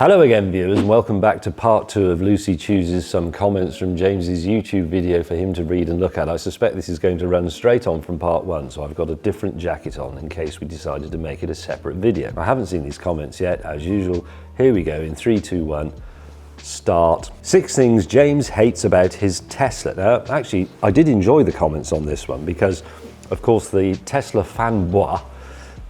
Hello again viewers, and welcome back to part 2 of Lucy chooses some comments from James's YouTube video for him to read and look at. I suspect this is going to run straight on from part 1, so I've got a different jacket on in case we decided to make it a separate video. I haven't seen these comments yet, as usual. Here we go in 3, 2, 1, start. 6 things James hates about his Tesla. Now, actually, I did enjoy the comments on this one because, of course, the Tesla fanboy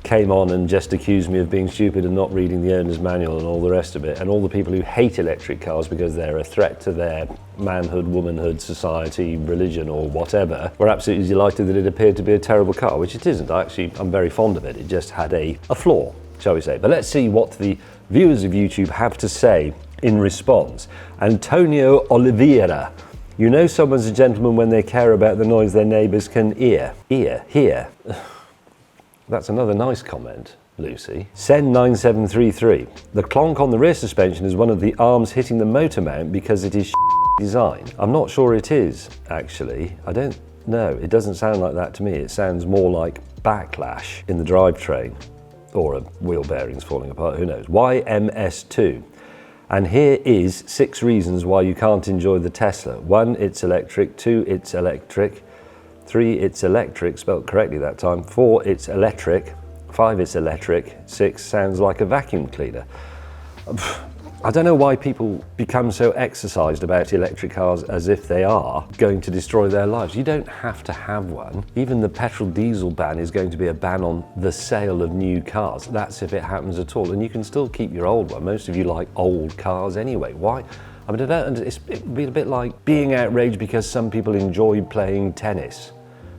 came on and just accused me of being stupid and not reading the owner's manual and all the rest of it, and all the people who hate electric cars because they're a threat to their manhood, womanhood, society, religion or whatever were absolutely delighted that it appeared to be a terrible car, which it isn't. I'm very fond of it. It just had a flaw, shall we say. But let's see what the viewers of YouTube have to say in response. Antonio Oliveira: you know someone's a gentleman when they care about the noise their neighbours can hear. That's another nice comment, Lucy. Sen9733: the clonk on the rear suspension is one of the arms hitting the motor mount because it is design. I'm not sure it is, actually. I don't know. It doesn't sound like that to me. It sounds more like backlash in the drivetrain, or a wheel bearings falling apart, who knows. YMS2: and here is 6 reasons why you can't enjoy the Tesla. 1, it's electric. 2, it's electric. 3, it's electric, spelled correctly that time. 4, it's electric. 5, it's electric. 6, sounds like a vacuum cleaner. I don't know why people become so exercised about electric cars as if they are going to destroy their lives. You don't have to have one. Even the petrol diesel ban is going to be a ban on the sale of new cars. That's if it happens at all. And you can still keep your old one. Most of you like old cars anyway. Why? I mean, it'd be a bit like being outraged because some people enjoy playing tennis.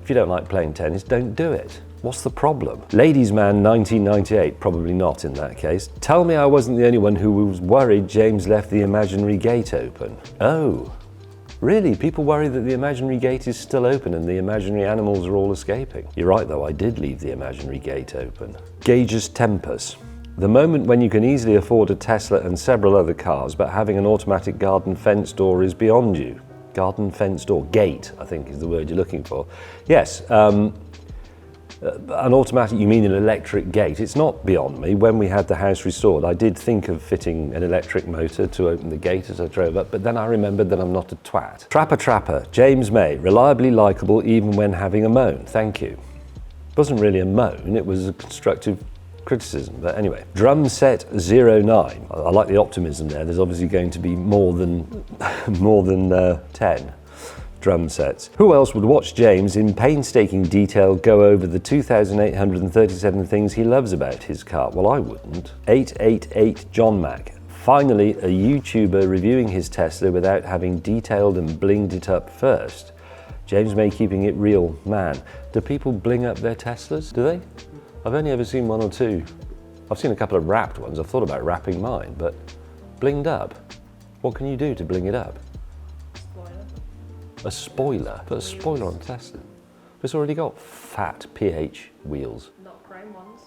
If you don't like playing tennis, don't do it. What's the problem? Ladies Man 1998, probably not in that case. Tell me I wasn't the only one who was worried James left the imaginary gate open. Oh, really? People worry that the imaginary gate is still open and the imaginary animals are all escaping. You're right though, I did leave the imaginary gate open. Gauge's Tempest: the moment when you can easily afford a Tesla and several other cars, but having an automatic garden fence door is beyond you. Garden fence door, gate, I think is the word you're looking for. Yes, an automatic, you mean an electric gate. It's not beyond me. When we had the house restored, I did think of fitting an electric motor to open the gate as I drove up, but then I remembered that I'm not a twat. Trapper, James May: reliably likeable even when having a moan. Thank you. It wasn't really a moan, it was a constructive criticism, but anyway. Drumset09: I like the optimism there. There's obviously going to be more than 10 drum sets. Who else would watch James in painstaking detail go over the 2,837 things he loves about his car? Well, I wouldn't. 888 John Mac: finally a YouTuber reviewing his Tesla without having detailed and blinged it up first. James May keeping it real, man. Do people bling up their Teslas? Do they? I've only ever seen 1 or 2. I've seen a couple of wrapped ones. I've thought about wrapping mine, but blinged up? What can you do to bling it up? Spoiler. A spoiler? Put a spoiler on Tesla. It's already got fat PH wheels. Not chrome ones.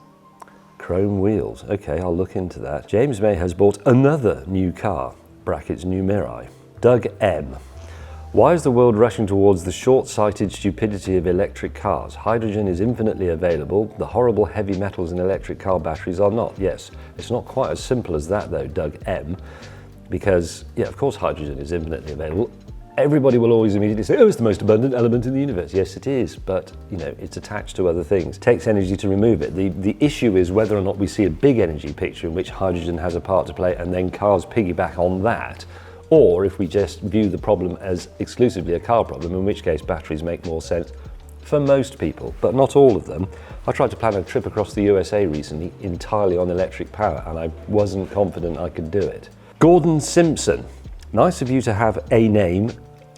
Chrome wheels. Okay, I'll look into that. James May has bought another new car, brackets new Mirai. Doug M: why is the world rushing towards the short-sighted stupidity of electric cars? Hydrogen is infinitely available. The horrible heavy metals in electric car batteries are not. Yes, it's not quite as simple as that though, Doug M. Because, yeah, of course hydrogen is infinitely available. Everybody will always immediately say, oh, it's the most abundant element in the universe. Yes, it is, but, you know, it's attached to other things. It takes energy to remove it. The issue is whether or not we see a big energy picture in which hydrogen has a part to play and then cars piggyback on that, or if we just view the problem as exclusively a car problem, in which case batteries make more sense for most people, but not all of them. I tried to plan a trip across the USA recently entirely on electric power, and I wasn't confident I could do it. Gordon Simpson: nice of you to have a name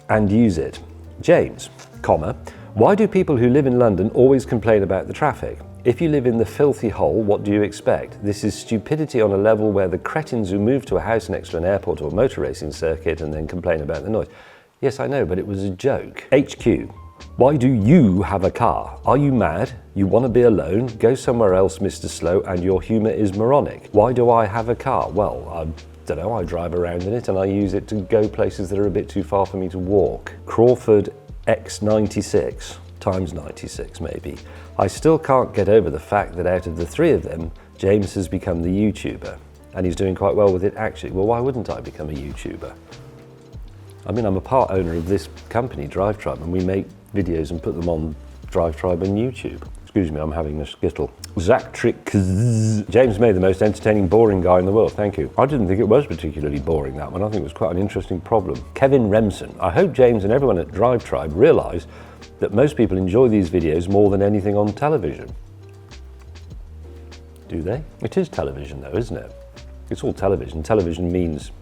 and use it. James, why do people who live in London always complain about the traffic? If you live in the filthy hole, what do you expect? This is stupidity on a level where the cretins who move to a house next to an airport or a motor racing circuit and then complain about the noise. Yes, I know, but it was a joke. HQ: why do you have a car? Are you mad? You want to be alone? Go somewhere else, Mr. Slow, and your humour is moronic. Why do I have a car? Well, I don't know, I drive around in it and I use it to go places that are a bit too far for me to walk. Crawford X96 times 96 maybe. I still can't get over the fact that out of the 3 of them, James has become the YouTuber. and he's doing quite well with it actually. Well, why wouldn't I become a YouTuber? I mean, I'm a part owner of this company, Drive Tribe, and we make videos and put them on Drive Tribe and YouTube. Excuse me, I'm having a skittle. Zactric. James May, the most entertaining, boring guy in the world. Thank you. I didn't think it was particularly boring, that one. I think it was quite an interesting problem. Kevin Remsen. I hope James and everyone at Drive Tribe realise that most people enjoy these videos more than anything on television. Do they? It is television though, isn't it? It's all television. Television means,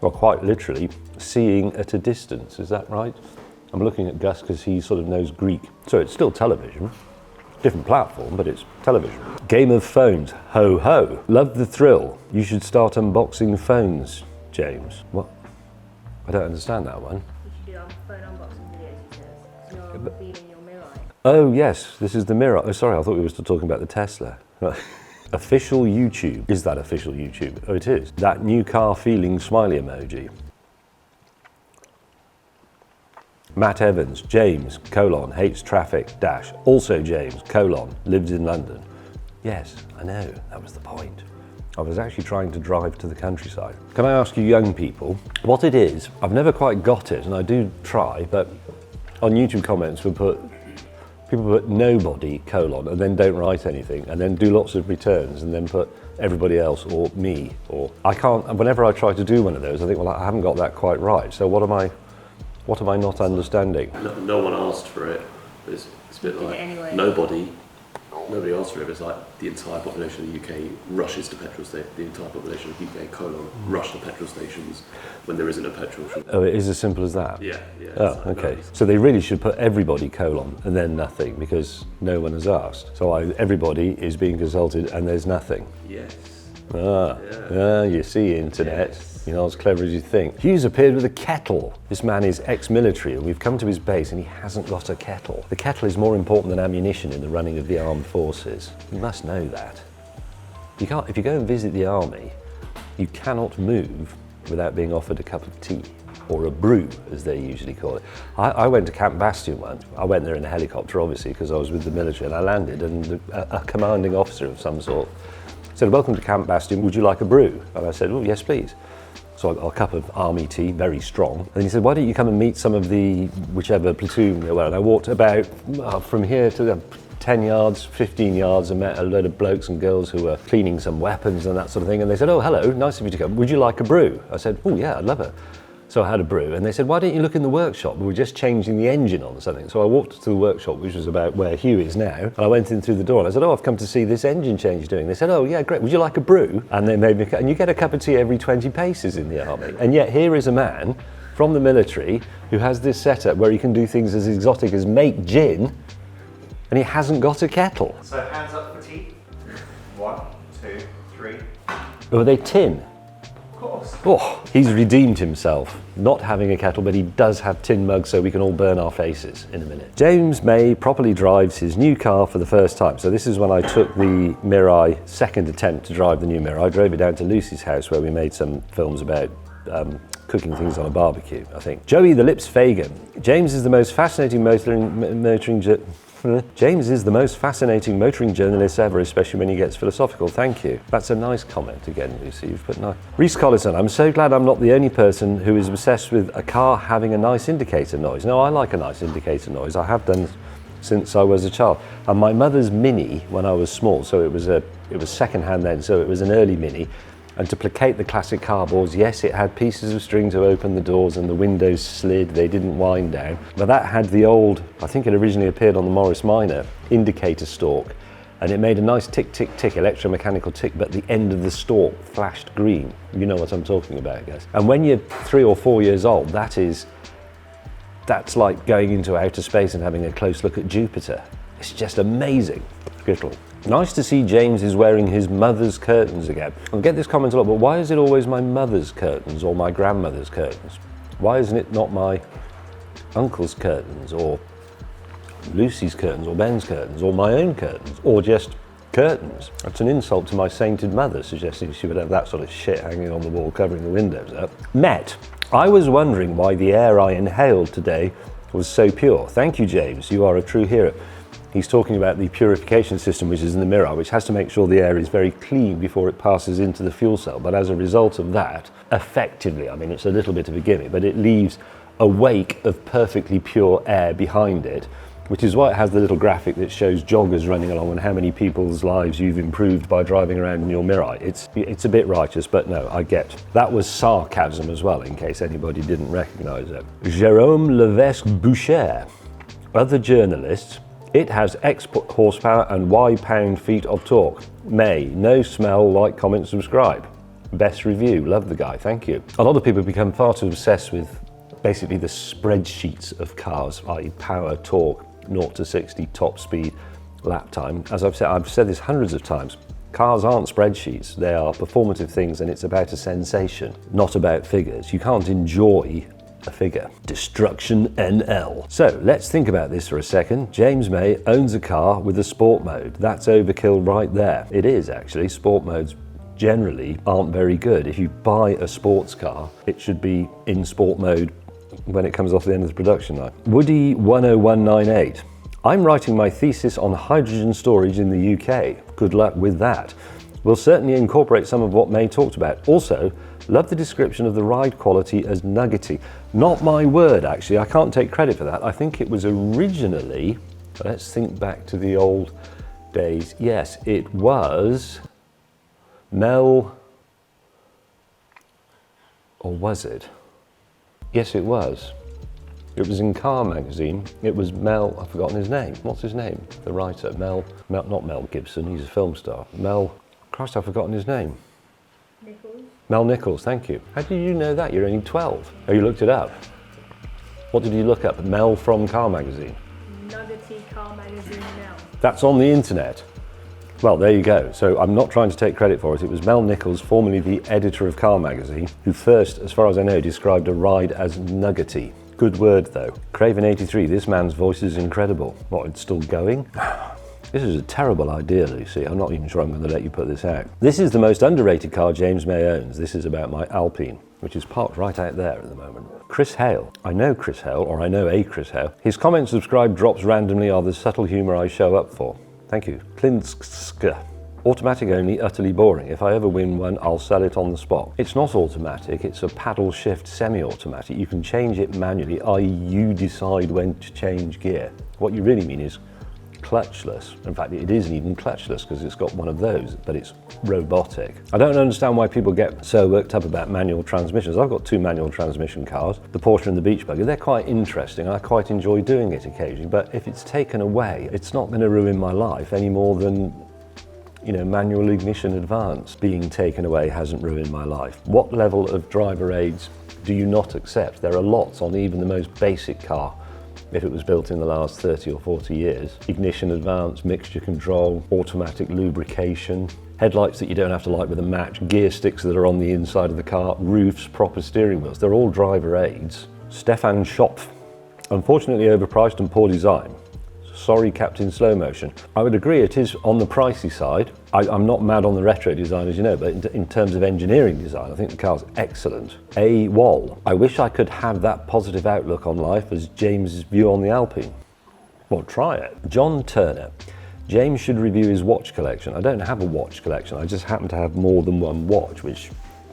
well, quite literally, seeing at a distance. Is that right? I'm looking at Gus because he sort of knows Greek. So it's still television. Different platform, but it's television. Game of Phones. Ho ho. Love the thrill. You should start unboxing phones, James. What? I don't understand that one. You should do phone unboxing videos, he says. 'Cause you're revealing your Mirai. Oh yes, this is the Mirai. Oh sorry, I thought we were still talking about the Tesla. Right. Official YouTube. Is that official YouTube? Oh, it is. That new car feeling smiley emoji. Matt Evans, James, hates traffic, also James, lives in London. Yes, I know, that was the point. I was actually trying to drive to the countryside. Can I ask you young people what it is? I've never quite got it, and I do try, but on YouTube comments people put nobody, and then don't write anything, and then do lots of returns, and then put everybody else, or me, or I can't, whenever I try to do one of those, I think, well, I haven't got that quite right, so what am I not understanding? No one asked for it. It's a bit like anyway. Nobody asked for it. It's like the entire population of the UK rushes to petrol stations. The entire population of the UK rush to petrol stations when there isn't a petrol shop. Oh, it is as simple as that? Yeah. Oh, okay. So they really should put everybody and then nothing, because no one has asked. So everybody is being consulted and there's nothing. Yes. You see, internet. Yes. You're not as clever as you think. Hughes appeared with a kettle. This man is ex-military and we've come to his base and he hasn't got a kettle. The kettle is more important than ammunition in the running of the armed forces. You must know that. You can't, if you go and visit the army, you cannot move without being offered a cup of tea, or a brew, as they usually call it. I went to Camp Bastion once. I went there in a helicopter, obviously, because I was with the military, and I landed, and a commanding officer of some sort said, "Welcome to Camp Bastion, would you like a brew?" And I said, "Oh, yes, please." So I got a cup of army tea, very strong. And then he said, "Why don't you come and meet some of the, whichever platoon they were?" And I walked about from here to the 10 yards, 15 yards, and met a load of blokes and girls who were cleaning some weapons and that sort of thing. And they said, "Oh, hello, nice of you to come. Would you like a brew?" I said, "Oh yeah, I'd love it." So I had a brew, and they said, "Why don't you look in the workshop? We were just changing the engine on something." So I walked to the workshop, which was about where Hugh is now, and I went in through the door, and I said, "Oh, I've come to see this engine change doing." They said, "Oh yeah, great, would you like a brew?" And they made me, and you get a cup of tea every 20 paces in the army. And yet here is a man from the military who has this setup where he can do things as exotic as make gin, and he hasn't got a kettle. So hands up for tea. 1, 2, 3. Or are they tin? Of course. Oh, he's redeemed himself. Not having a kettle, but he does have tin mugs so we can all burn our faces in a minute. James May properly drives his new car for the first time. So this is when I took the Mirai, second attempt to drive the new Mirai. I drove it down to Lucy's house where we made some films about cooking things on a barbecue, I think. Joey the Lips Fagan. James is the most fascinating James is the most fascinating motoring journalist ever, especially when he gets philosophical. Thank you. That's a nice comment again, Lucy. You've put nice. Reese Collison, I'm so glad I'm not the only person who is obsessed with a car having a nice indicator noise. No, I like a nice indicator noise. I have done since I was a child. And my mother's Mini, when I was small, so it was second-hand then, so it was an early Mini. And to placate the classic car boards, yes, it had pieces of string to open the doors and the windows slid, they didn't wind down. But that had the old, I think it originally appeared on the Morris Minor, indicator stalk. And it made a nice tick, tick, tick, electromechanical tick, but the end of the stalk flashed green. You know what I'm talking about, guys. And when you're 3 or 4 years old, that's like going into outer space and having a close look at Jupiter. It's just amazing. Skittle. Nice to see James is wearing his mother's curtains again. I get this comment a lot, but why is it always my mother's curtains or my grandmother's curtains? Why isn't it not my uncle's curtains or Lucy's curtains or Ben's curtains or my own curtains or just curtains? That's an insult to my sainted mother, suggesting she would have that sort of shit hanging on the wall covering the windows up. Met. I was wondering why the air I inhaled today was so pure. Thank you, James. You are a true hero. He's talking about the purification system which is in the Mirai, which has to make sure the air is very clean before it passes into the fuel cell. But as a result of that, effectively, I mean, it's a little bit of a gimmick, but it leaves a wake of perfectly pure air behind it, which is why it has the little graphic that shows joggers running along and how many people's lives you've improved by driving around in your Mirai. It's a bit righteous, but no, I get. That was sarcasm as well, in case anybody didn't recognise it. Jérôme Levesque Boucher. Other journalists, it has X horsepower and Y pound-feet of torque. May, no smell, like, comment, subscribe. Best review, love the guy, thank you. A lot of people become far too obsessed with basically the spreadsheets of cars, i.e. power, torque, 0 to 60, top speed, lap time. As I've said this hundreds of times, cars aren't spreadsheets, they are performative things, and it's about a sensation, not about figures. You can't enjoy a figure. Destruction NL. So let's think about this for a second. James May owns a car with a sport mode. That's overkill right there. It is actually. Sport modes generally aren't very good. If you buy a sports car, it should be in sport mode when it comes off the end of the production line. Woody 10198. I'm writing my thesis on hydrogen storage in the UK. Good luck with that. We'll certainly incorporate some of what May talked about. Also, love the description of the ride quality as nuggety. Not my word, actually. I can't take credit for that. I think it was originally, let's think back to the old days. Yes, it was Mel, or was it? Yes, it was. It was in Car magazine. It was Mel, I've forgotten his name. What's his name? The writer, not Mel Gibson, he's a film star. Christ, I've forgotten his name. Nichols. Mel Nichols, thank you. How did you know that? You're only 12. Oh, you looked it up? What did you look up? Mel from Car magazine? Nuggety Car magazine now. That's on the internet. Well, there you go. So I'm not trying to take credit for it. It was Mel Nichols, formerly the editor of Car magazine, who first, as far as I know, described a ride as nuggety. Good word, though. Craven83, this man's voice is incredible. What, it's still going? This is a terrible idea, Lucy. I'm not even sure I'm going to let you put this out. This is the most underrated car James May owns. This is about my Alpine, which is parked right out there at the moment. Chris Hale. I know Chris Hale, or I know a Chris Hale. His comment subscribe drops randomly are the subtle humour I show up for. Thank you. Klinsk. Automatic only, utterly boring. If I ever win one, I'll sell it on the spot. It's not automatic, it's a paddle shift semi-automatic. You can change it manually, i.e. you decide when to change gear. What you really mean is clutchless. In fact, it isn't even clutchless because it's got one of those, but it's robotic. I don't understand why people get so worked up about manual transmissions. I've got 2 manual transmission cars, the Porsche and the Beach Buggy. They're quite interesting. I quite enjoy doing it occasionally, but if it's taken away, it's not going to ruin my life any more than, you know, manual ignition advance being taken away hasn't ruined my life. What level of driver aids do you not accept? There are lots on even the most basic car. If it was built in the last 30 or 40 years. Ignition advance, mixture control, automatic lubrication, headlights that you don't have to light with a match, gear sticks that are on the inside of the car, roofs, proper steering wheels. They're all driver aids. Stefan Schopf. Unfortunately overpriced and poor design. Sorry, Captain Slow Motion. I would agree it is on the pricey side. I'm not mad on the retro design, as you know, but in terms of engineering design, I think the car's excellent. A Wall. I wish I could have that positive outlook on life as James' view on the Alpine. Well, try it. John Turner. James should review his watch collection. I don't have a watch collection. I just happen to have more than one watch, which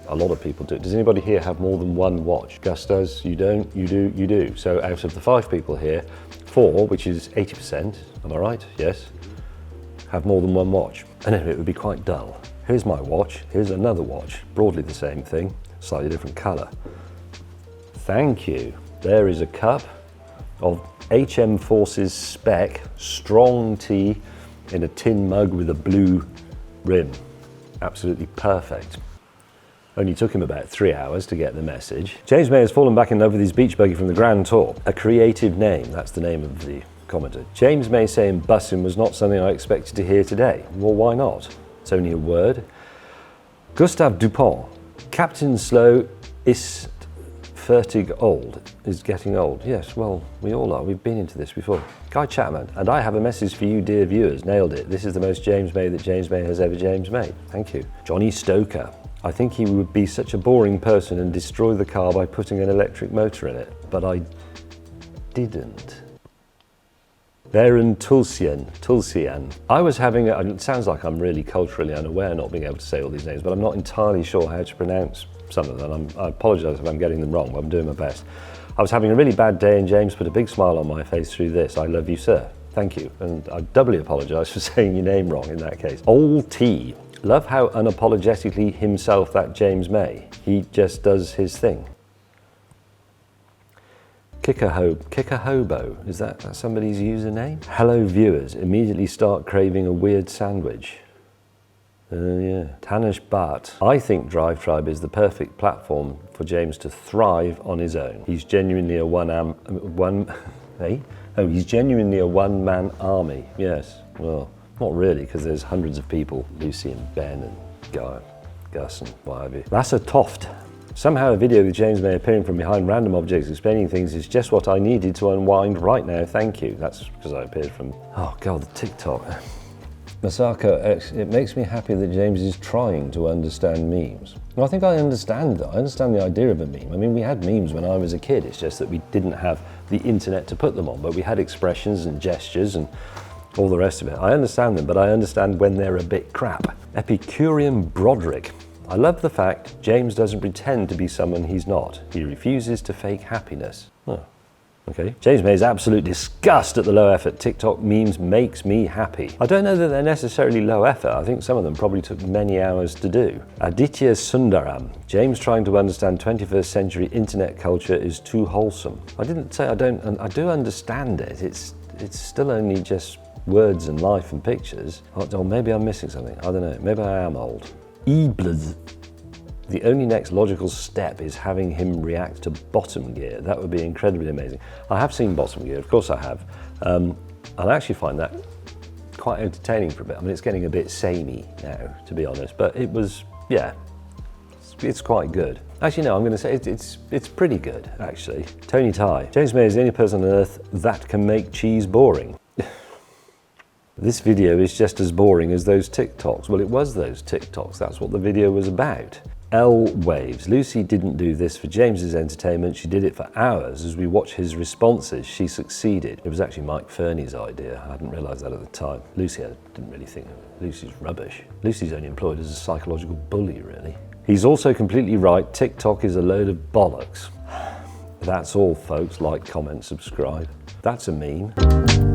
a lot of people do. Does anybody here have more than one watch? Gus does, you don't, you do, you do. So out of the 5 people here, 4, which is 80%, am I right? Yes. Have more than one watch. And it would be quite dull. Here's my watch, here's another watch, broadly the same thing, slightly different colour. Thank you. There is a cup of HM Forces spec, strong tea in a tin mug with a blue rim. Absolutely perfect. Only took him about 3 hours to get the message. James May has fallen back in love with his beach buggy from the Grand Tour. A creative name, that's the name of the commenter. James May saying bussin' was not something I expected to hear today. Well, why not? It's only a word. Gustave Dupont. Captain Slow ist fertig old. Is getting old. Yes, well, we all are. We've been into this before. Guy Chapman. And I have a message for you, dear viewers. Nailed it. This is the most James May that James May has ever James made. Thank you. Johnny Stoker. I think he would be such a boring person and destroy the car by putting an electric motor in it, but I didn't. Baron Tulsian. I was having, it sounds like I'm really culturally unaware not being able to say all these names, but I'm not entirely sure how to pronounce some of them. I apologise if I'm getting them wrong, but I'm doing my best. I was having a really bad day and James put a big smile on my face through this. I love you, sir. Thank you. And I doubly apologise for saying your name wrong in that case. Old T. Love how unapologetically himself that James May. He just does his thing. Kick a hobo, is that somebody's username? Hello viewers, immediately start craving a weird sandwich. Yeah. Tanish Bhatt. I think Drive Tribe is the perfect platform for James to thrive on his own. He's genuinely a he's genuinely a one-man army. Yes, well, not really, because there's hundreds of people, Lucy and Ben and Gus and what have you. That's a toft. Somehow a video with James May appearing from behind random objects explaining things is just what I needed to unwind right now, thank you. That's because I appeared from, oh God, the TikTok. Masako, it makes me happy that James is trying to understand memes. Well, I think I understand that. I understand the idea of a meme. I mean, we had memes when I was a kid. It's just that we didn't have the internet to put them on, but we had expressions and gestures and all the rest of it. I understand them, but I understand when they're a bit crap. Epicurean Broderick. I love the fact James doesn't pretend to be someone he's not. He refuses to fake happiness. Oh, okay. James May's absolute disgust at the low effort TikTok memes makes me happy. I don't know that they're necessarily low effort. I think some of them probably took many hours to do. Aditya Sundaram. James trying to understand 21st century internet culture is too wholesome. I didn't say I don't, and I do understand it. It's still only just words and life and pictures. Or maybe I'm missing something. I don't know. Maybe I am old. Ebled. The only next logical step is having him react to Bottom Gear. That would be incredibly amazing. I have seen Bottom Gear, of course I have. I actually find that quite entertaining for a bit. I mean, it's getting a bit samey now, to be honest, but it was, yeah, it's quite good. Actually, no, I'm going to say it's pretty good, actually. Tony Ty. James May is the only person on earth that can make cheese boring. This video is just as boring as those TikToks. Well, it was those TikToks. That's what the video was about. L Waves. Lucy didn't do this for James's entertainment. She did it for ours. As we watch his responses, she succeeded. It was actually Mike Fernie's idea. I hadn't realised that at the time. Lucy, I didn't really think of it. Lucy's rubbish. Lucy's only employed as a psychological bully, really. He's also completely right. TikTok is a load of bollocks. That's all, folks. Like, comment, subscribe. That's a meme.